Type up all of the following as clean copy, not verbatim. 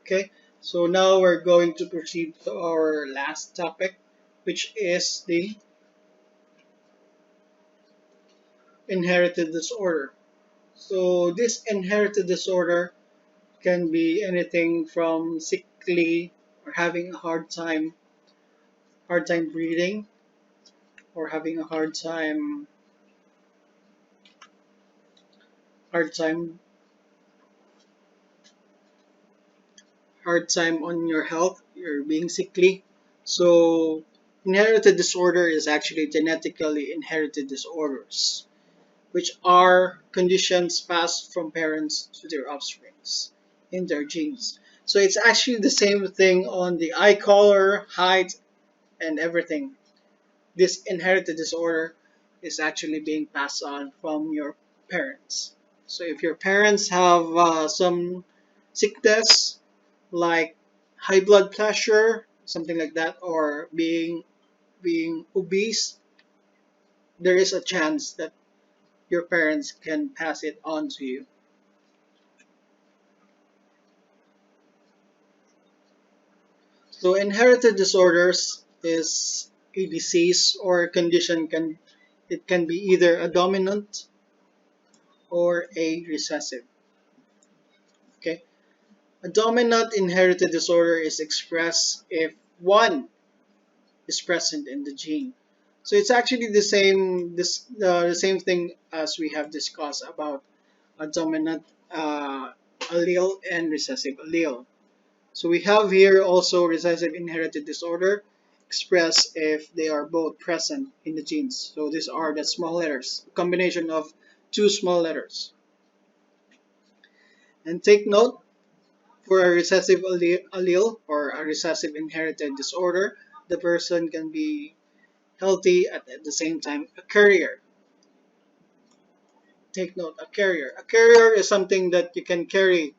Okay, so now we're going to proceed to our last topic, which is the inherited disorder. So this inherited disorder can be anything from sickly or having a hard time breathing, or having a hard time, hard time on your health. You're being sickly. So inherited disorder is actually genetically inherited disorders, which are conditions passed from parents to their offsprings in their genes. So it's actually the same thing on the eye color, height, and everything. This inherited disorder is actually being passed on from your parents. So if your parents have some sickness like high blood pressure, something like that, or being obese, there is a chance that your parents can pass it on to you. So inherited disorders is a disease or a condition. It can be either a dominant or a recessive. Okay, a dominant inherited disorder is expressed if one is present in the gene. So it's actually the same thing as we have discussed about a dominant allele and recessive allele. So we have here also recessive inherited disorder expressed if they are both present in the genes. So these are the small letters, a combination of two small letters. And take note, for a recessive allele or a recessive inherited disorder, the person can be healthy at the same time a carrier. Take note, a carrier. A carrier is something that you can carry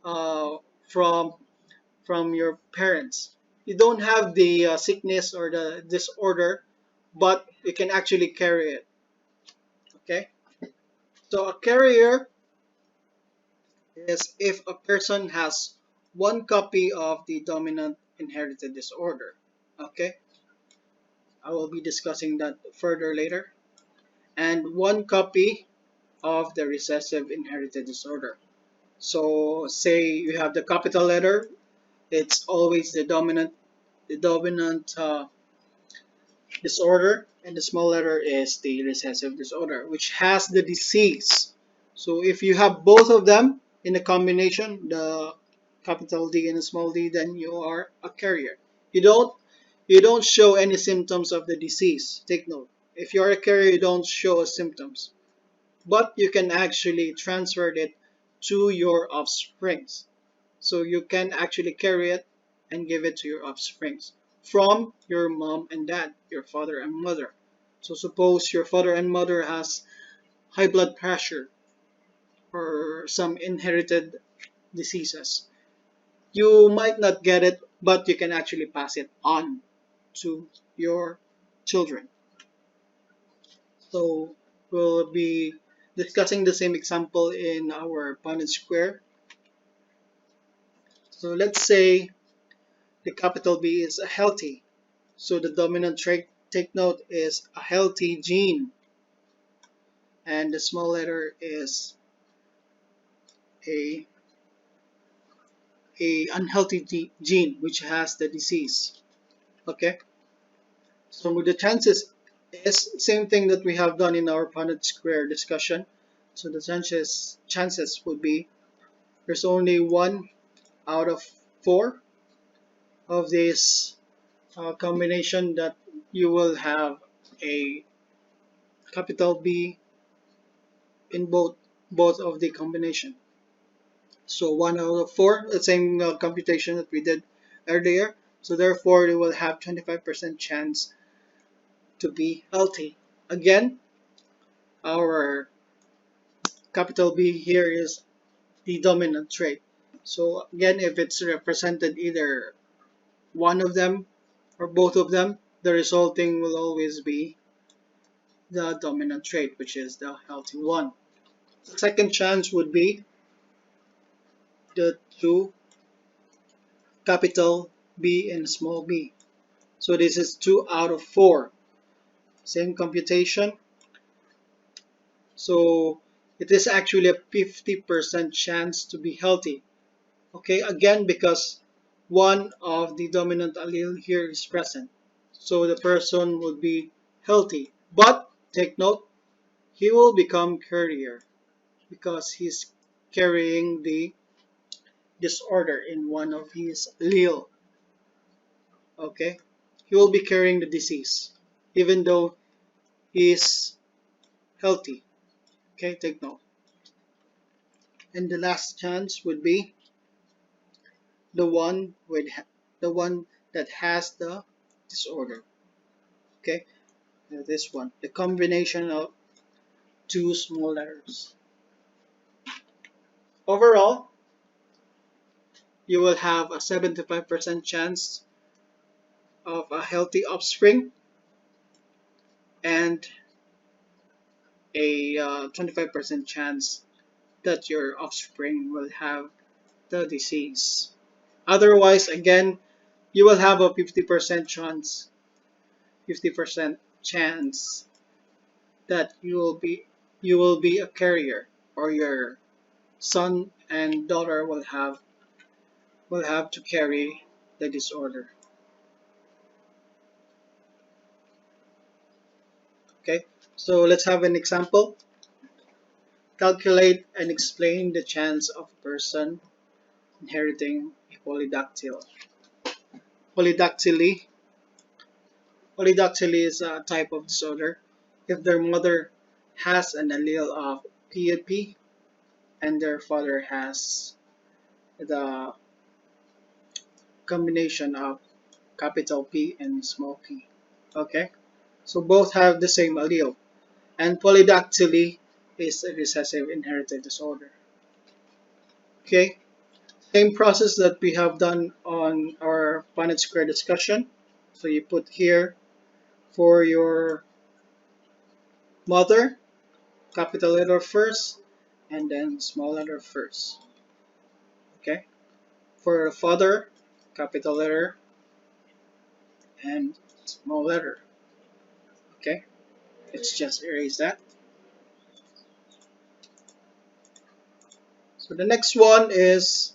uh, from your parents. You don't have the sickness or the disorder, but you can actually carry it. Okay, so a carrier is if a person has one copy of the dominant inherited disorder. Okay, I will be discussing that further later. And one copy of the recessive inherited disorder. So say you have the capital letter, it's always the dominant disorder, and the small letter is the recessive disorder, which has the disease. So if you have both of them in a combination, the capital D and the small d, then you are a carrier. You don't you don't show any symptoms of the disease. Take note. If you are a carrier, you don't show symptoms, but you can actually transfer it to your offsprings. So you can actually carry it and give it to your offsprings from your mom and dad, your father and mother. So suppose your father and mother has high blood pressure or some inherited diseases. You might not get it, but you can actually pass it on to your children. So we'll be discussing the same example in our Punnett Square. So let's say the capital B is a healthy. So the dominant trait, take note, is a healthy gene, and the small letter is a unhealthy gene which has the disease. Okay, so the chances is same thing that we have done in our Punnett Square discussion. So the chances would be there's only 1 out of 4 of this combination that you will have a capital B in both of the combination. So 1 out of 4, the same computation that we did earlier. So therefore, they will have 25% chance to be healthy. Again, our capital B here is the dominant trait. So again, if it's represented either one of them or both of them, the resulting will always be the dominant trait, which is the healthy one. The second chance would be the two capital B and small b. So this is 2 out of 4. Same computation. So it is actually a 50% chance to be healthy. Okay, again, because one of the dominant allele here is present. So the person would be healthy. But take note, he will become carrier because he's carrying the disorder in one of his allele. Okay, he will be carrying the disease even though he is healthy. Okay, take note. And the last chance would be the one with the one that has the disorder. Okay, this one, the combination of two small letters. Overall, you will have a 75% chance of a healthy offspring and a 25% chance that your offspring will have the disease. Otherwise, again, you will have a 50% chance, 50% chance that you will be a carrier, or your son and daughter will have to carry the disorder. Okay, so let's have an example. Calculate and explain the chance of a person inheriting a polydactyly. Polydactyly is a type of disorder if their mother has an allele of PAP and their father has the combination of capital P and small p. Okay, so both have the same allele, and polydactyly is a recessive inherited disorder. Okay, same process that we have done on our Punnett Square discussion. So you put here for your mother, capital letter first, and then small letter first. Okay, for father, capital letter and small letter. Okay, let's just erase that. So the next one is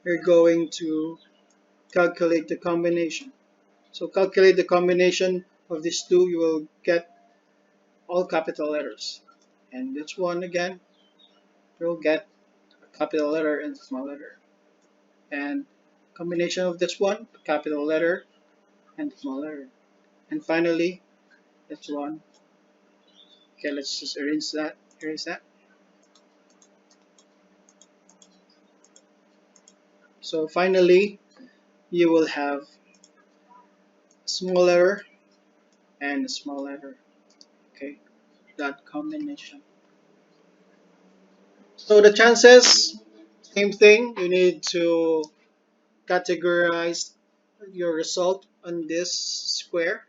you're going to calculate the combination. So calculate the combination of these two, you will get all capital letters. And this one again, you'll get a capital letter and small letter. And combination of this one, capital letter and small letter. And finally, this one. Okay, let's just erase that. Erase that. So finally, you will have small letter and a small letter. Okay, that combination. So the chances, same thing. You need to categorize your result on this square.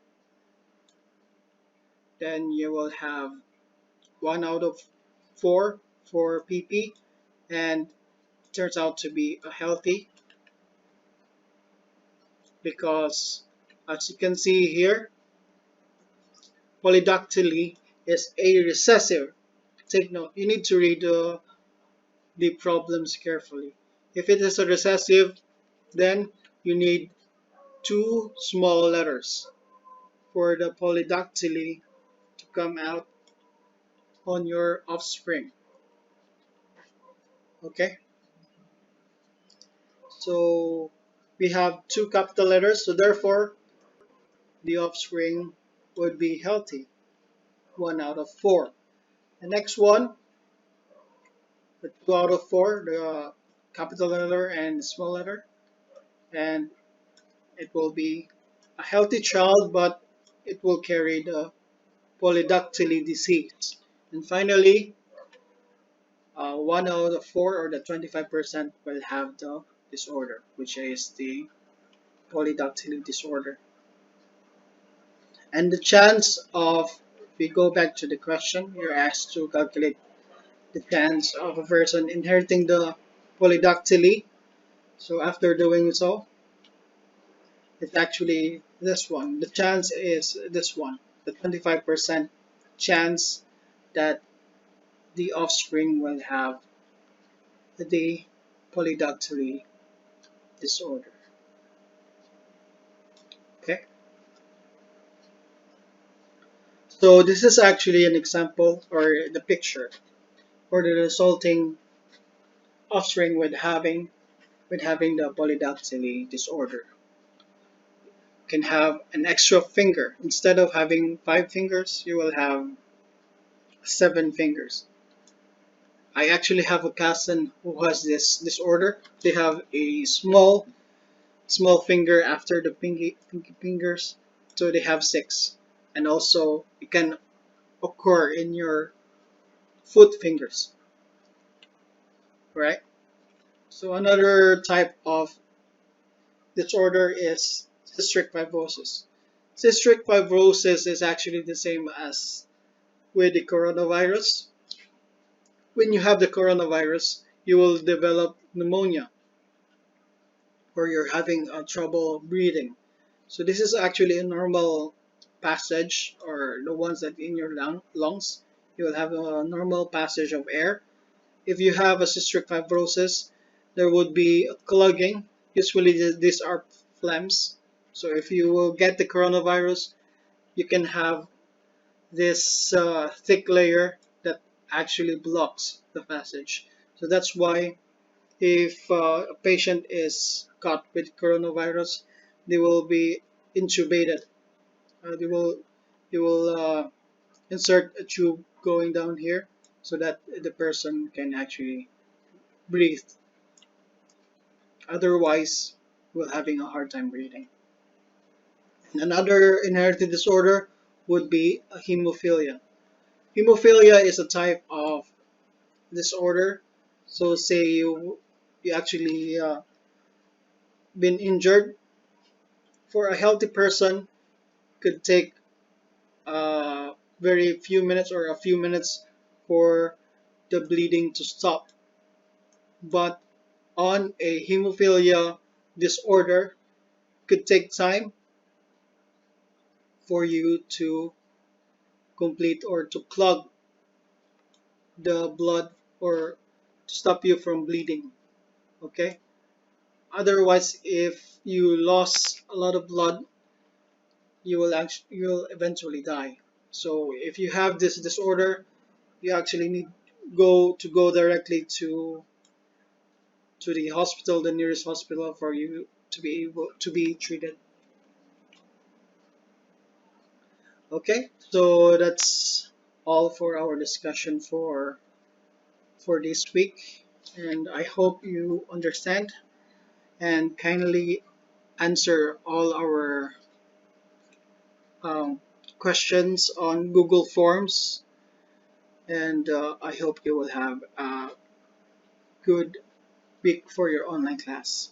Then you will have 1 out of 4 for PP, and it turns out to be a healthy because, as you can see here, polydactyly is a recessive. Take note, you need to read the problems carefully. If it is a recessive, then you need two small letters for the polydactyly to come out on your offspring. Okay, so we have two capital letters, so therefore the offspring would be healthy, 1 out of 4. The next one, the 2 out of 4, the capital letter and small letter, and it will be a healthy child, but it will carry the polydactyly disease. And finally, 1 out of 4, or the 25%, will have the disorder, which is the polydactyly disorder. And the chance of, if we go back to the question, you're asked to calculate the chance of a person inheriting the polydactyly. So after doing so, it's actually this one. The chance is this one, the 25% chance that the offspring will have the polydactyly disorder. Okay, so this is actually an example or the picture for the resulting offspring with having the polydactyly disorder. Can have an extra finger. Instead of having 5 fingers, you will have 7 fingers. I actually have a cousin who has this disorder. They have a small finger after the pinky fingers, so they have 6. And also it can occur in your foot fingers, right? So another type of disorder is cystic fibrosis. Cystic fibrosis is actually the same as with the coronavirus. When you have the coronavirus, you will develop pneumonia or you're having trouble breathing. So this is actually a normal passage, or the ones that in your lungs, you will have a normal passage of air. If you have a cystic fibrosis, there would be a clogging. Usually these are phlegms. So if you will get the coronavirus, you can have this thick layer that actually blocks the passage. So that's why if a patient is caught with coronavirus, they will be intubated. They will you will insert a tube going down here so that the person can actually breathe. Otherwise, we're having a hard time breathing. And another inherited disorder would be a hemophilia. Hemophilia is a type of disorder. So say you actually been injured. For a healthy person, could take very few minutes or a few minutes for the bleeding to stop. But on a hemophilia disorder, could take time for you to complete or to clog the blood or to stop you from bleeding. Okay. Otherwise, if you lost a lot of blood, you will eventually die. So if you have this disorder, you actually need go directly to the hospital, the nearest hospital, for you to be able to be treated. Okay, so that's all for our discussion for this week, and I hope you understand and kindly answer all our um, questions on Google Forms, and I hope you will have a good week for your online class.